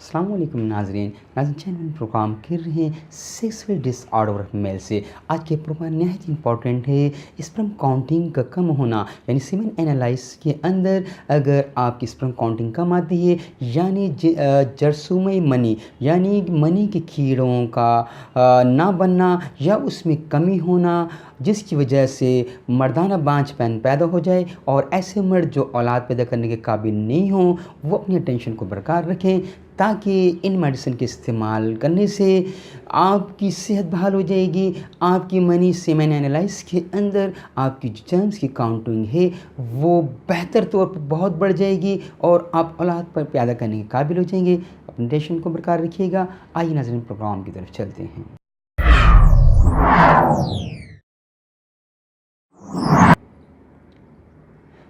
अस्सलाम वालेकुम नाज़रीन चैनल प्रोग्राम कर रहे हैं सेक्सुअल डिसऑर्डर ऑफ मेल से। आज के प्रोग्राम नहायत इंपॉर्टेंट है। स्पर्म काउंटिंग का कम होना यानी सीमेन एनालाइज के अंदर अगर आपकी स्पर्म काउंटिंग कम आती है यानी जरसूमी मनी यानी मनी के कीड़ों का ना बनना या उसमें कमी होना जिसकी वजह से मर्दाना बांझपन पैदा हो जाए और ऐसे मर्द जो औलाद पैदा करने के काबिल नहीं हों वो अपनी अटेंशन को बरकरार रखें ताकि इन मेडिसिन के इस्तेमाल करने से आपकी सेहत बहाल हो जाएगी। आपकी मनी सेमेन एनालाइज के अंदर आपकी जो जर्म्स की काउंटिंग है वो बेहतर तौर पर बहुत बढ़ जाएगी और आप औलाद पर पैदा करने के काबिल हो जाएंगे। अपनी टेंशन को बरकरार रखिएगा। आइए नाज़रीन प्रोग्राम की तरफ चलते हैं।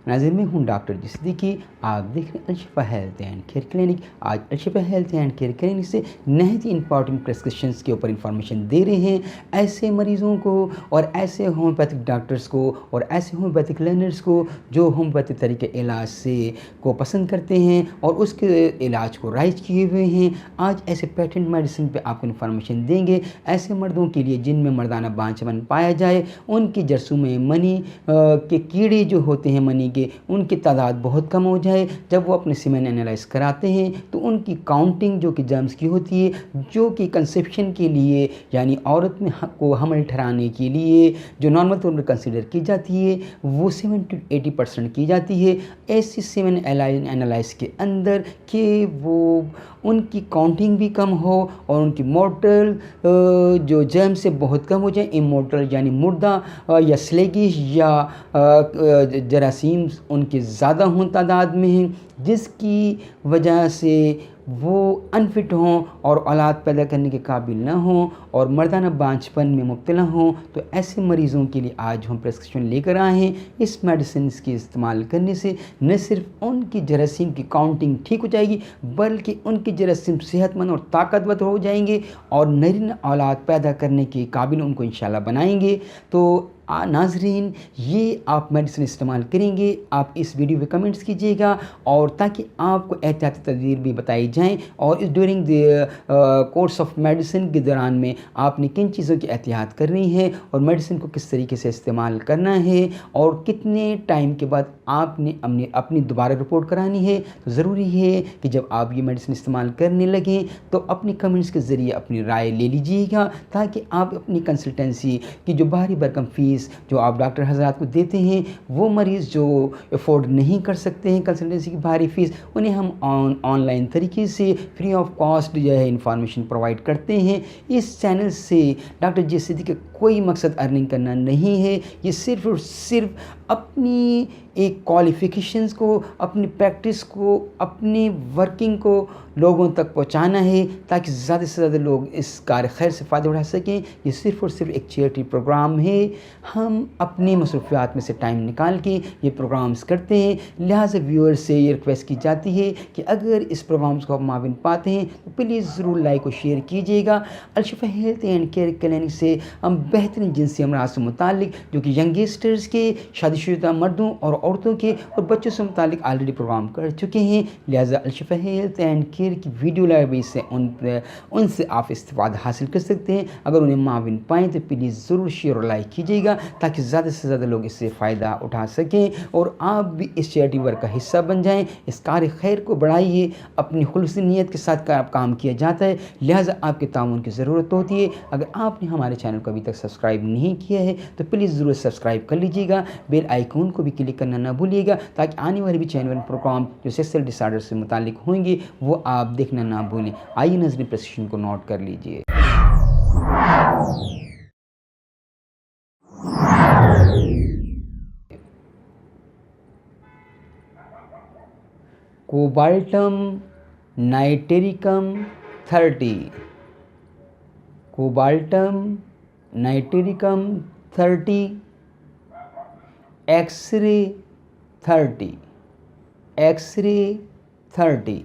नाज़रीन मैं हूँ डॉक्टर सिद्दीकी। आप देख रहे हैं Alshifa health and care clinic. आज Alshifa health and care clinic से नहायत इंपॉर्टेंट प्रिस्क्रिप्शंस के ऊपर इंफॉर्मेशन दे रहे हैं ऐसे मरीज़ों को और ऐसे होम्योपैथिक डॉक्टर्स को और ऐसे होम्योपैथिक लर्नर्स को जो होम्योपैथिक तरीके इलाज से को पसंद करते हैं और उसके इलाज को राइज किए हुए हैं। आज ऐसे पेटेंट मेडिसिन पे आपको इन्फॉर्मेशन देंगे ऐसे मर्दों के लिए जिनमें मर्दाना बांझपन पाया जाए, उनकी जरसूम मनी के कीड़े जो होते हैं मनी के उनकी तादाद बहुत कम हो जाए। जब वो अपने सीमेन एनालाइज कराते हैं तो उनकी काउंटिंग जो कि जर्म्स की होती है जो कि कंसेप्शन के लिए यानी औरत में को हमल ठहराने के लिए जो नॉर्मल तौर पर कंसिडर की जाती है वो 70 to 80% की जाती है। ऐसी सीमेन एनालाइज के अंदर कि वो उनकी काउंटिंग भी कम हो और उनकी मोर्टल जो जर्म से बहुत कम हो जाए, इमोर्टल यानी मुर्दा या स्लेगिश या जरासीम उनके ज़्यादा हों तादाद में हैं जिसकी वजह से वो अनफिट हों और औलाद पैदा करने के काबिल ना हों और मर्दाना बांझपन में मुब्तला हों। तो ऐसे मरीज़ों के लिए आज हम प्रिस्क्रिप्शन लेकर आए हैं। इस मेडिसिन के इस्तेमाल करने से न सिर्फ उनकी जरासीम की काउंटिंग ठीक हो जाएगी बल्कि उनकी जरासीम सेहतमंद और ताकतवर हो जाएंगे और नरीन औलाद पैदा करने के काबिल उनको इंशाल्लाह बनाएंगे। तो नाज़रीन ये आप मेडिसिन इस्तेमाल करेंगे, आप इस वीडियो पे कमेंट्स कीजिएगा और ताकि आपको एहतियाती तदबीर भी बताई जाएं और इस during the course of medicine के दौरान में आपने किन चीज़ों की एहतियात करनी है और मेडिसिन को किस तरीके से इस्तेमाल करना है और कितने टाइम के बाद आपने अपनी दोबारा रिपोर्ट करानी है। तो ज़रूरी है कि जब आप ये मेडिसिन इस्तेमाल करने लगें तो अपनी कमेंट्स के ज़रिए अपनी राय ले लीजिएगा ताकि आप अपनी कंसल्टेंसी की जो बाहरी भरकम फीस जो आप डॉक्टर हज़रात को देते हैं वो मरीज़ जो अफोर्ड नहीं कर सकते हैं कंसल्टेंसी की भारी फीस, उन्हें हम ऑनलाइन तरीके से फ्री ऑफ कॉस्ट जो है इंफॉर्मेशन प्रोवाइड करते हैं। इस चैनल से डॉक्टर सिद्दीकी का कोई मकसद अर्निंग करना नहीं है, ये सिर्फ और सिर्फ अपनी एक क्वालिफ़िकेशंस को, अपनी प्रैक्टिस को, अपनी वर्किंग को लोगों तक पहुंचाना है ताकि ज़्यादा से ज़्यादा लोग इस कार्य खैर से फ़ायदा उठा सकें। ये सिर्फ़ और सिर्फ एक चैरिटी प्रोग्राम है। हम अपनी मसरूफ़ियात में से टाइम निकाल के ये प्रोग्राम्स करते हैं। लिहाजा व्यूअर्स से ये रिक्वेस्ट की जाती है कि अगर इस प्रोग्राम्स को आप माविन पाते हैं तो प्लीज़ ज़रूर लाइक और शेयर कीजिएगा। Alshifa health and care clinic से हम बेहतरीन जिनसी अमराज से मुतालिक जो कि यंगस्टर्स के, शादीशुदा मर्दों और औरतों के और बच्चों से मुतालिक ऑलरेडी प्रोग्राम कर चुके हैं। लिहाजा अलशिफा हेल्थ एंड केयर की वीडियो लाइब्रेरी से उनसे आप इस्तेफ़ादा हासिल कर सकते हैं। अगर उन्हें माविन पाएँ तो प्लीज़ ज़रूर शेयर और लाइक कीजिएगा ताकि ज़्यादा से ज़्यादा लोग इससे फ़ायदा उठा सकें और आप भी इस चैरिटी वर्क का हिस्सा बन जाएं। इस कार्य खैर को बढ़ाइए। अपनी खुलूस नीयत के साथ काम किया जाता है, लिहाजा आपके ताउन की ज़रूरत होती है। अगर आपने हमारे चैनल को अभी तक सब्सक्राइब नहीं किया है तो प्लीज़ ज़रूर सब्सक्राइब कर लीजिएगा। बेल आइकॉन को भी क्लिक करना ना भूलिएगा ताकि आने वाले भी चैनल प्रोग्राम जो सेक्सुअल डिसऑर्डर से मुतालिक होंगे वो आप देखना ना भूलें। आइए नज़रीन प्रिस्क्रिप्शन को नोट कर लीजिए। कोबाल्टम नाइटेरिकम 30, कोबाल्टम नाइटेरिकम 30, एक्सरे 30, एक्सरे 30,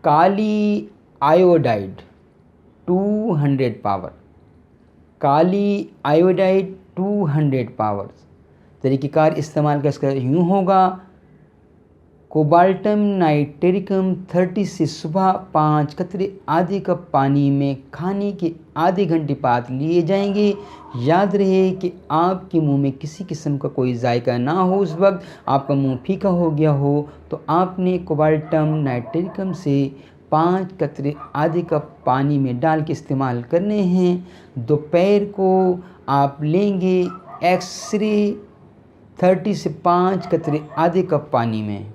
काली आयोडाइड 200 पावर, काली आयोडाइड 200 पावर। तरीक़ेकार इस्तेमाल का इसका यूँ होगा कोबाल्टम नाइट्रेटिकम 30 से सुबह 5 कतरे आधे कप पानी में खाने के आधे घंटे बाद लिए जाएंगे। याद रहे कि आपके मुंह में किसी किस्म का कोई जायका ना हो, उस वक्त आपका मुंह फीका हो गया हो तो आपने कोबाल्टम नाइट्रेटिकम से 5 कतरे आधे कप पानी में डाल के इस्तेमाल करने हैं। दोपहर को आप लेंगे एक्सरे 30 से 5 कतरे आधे कप पानी में।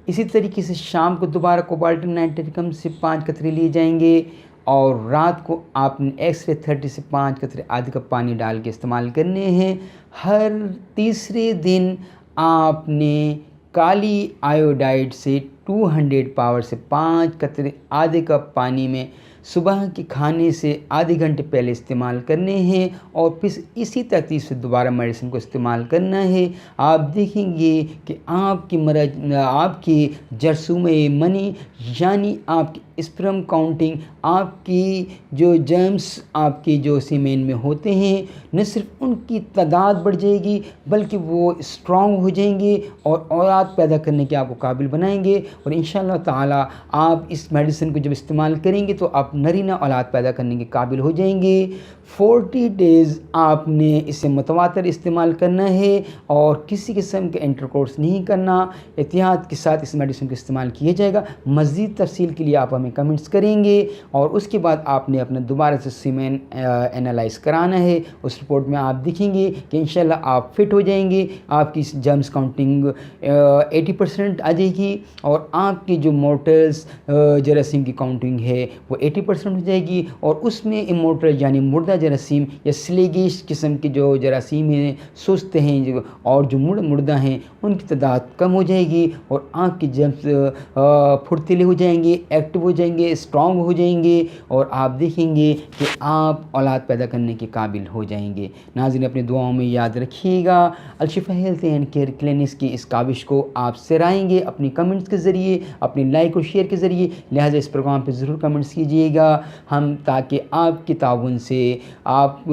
इसी तरीके से शाम को दोबारा कोबाल्टम नाइट्रेटिकम से 5 कतरे लिए जाएंगे और रात को आपने एक्सरे 30 से 5 कतरे आधे कप पानी डाल के इस्तेमाल करने हैं। हर तीसरे दिन आपने काली आयोडाइड से 200 पावर से 5 कतरे आधे कप पानी में सुबह के खाने से आधे घंटे पहले इस्तेमाल करने हैं और फिर इसी तरतीब से दोबारा मेडिसिन को इस्तेमाल करना है। आप देखेंगे कि आपकी जरसूमे मनी यानी आपकी स्पर्म काउंटिंग, आपकी जो जर्म्स आपके जो सीमेन में होते हैं, न सिर्फ उनकी तादाद बढ़ जाएगी बल्कि वो स्ट्रॉन्ग हो जाएंगे और औलाद पैदा करने के आपको काबिल बनाएंगे। और इंशाअल्लाह ताला आप इस मेडिसिन को जब इस्तेमाल करेंगे तो आप नरीना औलाद पैदा करने के काबिल हो जाएंगे। 40 डेज़ आपने इसे मुतवातर इस्तेमाल करना है और किसी किस्म के इंटरकोर्स नहीं करना। एहतियात के साथ इस मेडिसिन का इस्तेमाल किया जाएगा। मज़ीद तफसील के लिए आप हमें कमेंट्स करेंगे और उसके बाद आपने अपना दोबारा से सीमेन एनालाइज कराना है। उस रिपोर्ट में आप देखेंगे कि इंशाल्लाह आप फिट हो जाएंगे, आपकी जर्म्स काउंटिंग 80% आ जाएगी और आपकी जो मोर्टल्स जरासीम की काउंटिंग है वो 80% हो जाएगी और उसमें इमोर्टल यानी मुर्दा जरासीम या स्लेगिश किस्म के जो जरासीम हैं, सुस्त हैं और जो मुर्दा हैं, उनकी तादाद कम हो जाएगी और आपकी जर्म्स फुर्तीले हो जाएंगे, एक्टिव हो जाएंगे, स्ट्रॉन्ग हो जाएंगे और आप देखेंगे कि आप औलाद पैदा करने के काबिल हो जाएंगे। नाज़रीन, अपनी दुआओं में याद रखिएगा। Alshifa health and care clinics की इस काविश को आप सराहेंगे अपनी कमेंट्स के ज़रिए, अपनी लाइक और शेयर के ज़रिए। लिहाजा इस प्रोग्राम पर ज़रूर कमेंट्स कीजिएगा हम ताकि आपके ताउन से आप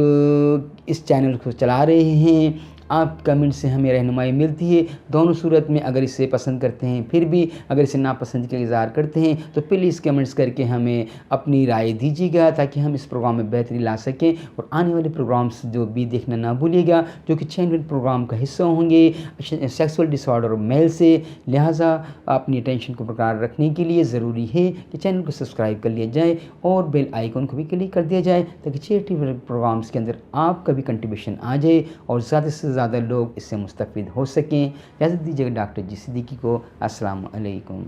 इस चैनल को चला रहे हैं, आप कमेंट से हमें रहनुमाई मिलती है। दोनों सूरत में अगर इसे पसंद करते हैं, फिर भी अगर इसे नापसंद का इज़हार करते हैं तो प्लीज़ कमेंट्स करके हमें अपनी राय दीजिएगा ताकि हम इस प्रोग्राम में बेहतरी ला सकें। और आने वाले प्रोग्राम्स जो भी देखना ना भूलिएगा जो कि चैनल प्रोग्राम का हिस्सा होंगे सेक्सुअल डिसऑर्डर मेल से। लिहाजा अपनी टेंशन को बरकरार रखने के लिए ज़रूरी है कि चैनल को सब्सक्राइब कर लिया जाए और बेल आइकन को भी क्लिक कर दिया जाए ताकि चैरिटी प्रोग्राम्स के अंदर आपका भी कंट्रीब्यूशन आ जाए और ज़्यादा से ज़्यादा लोग इससे मुस्तफ़ीद हो सकें। इजाज़त दीजिएगा डॉक्टर जी सिद्दीकी को। अस्सलाम वालेकुम।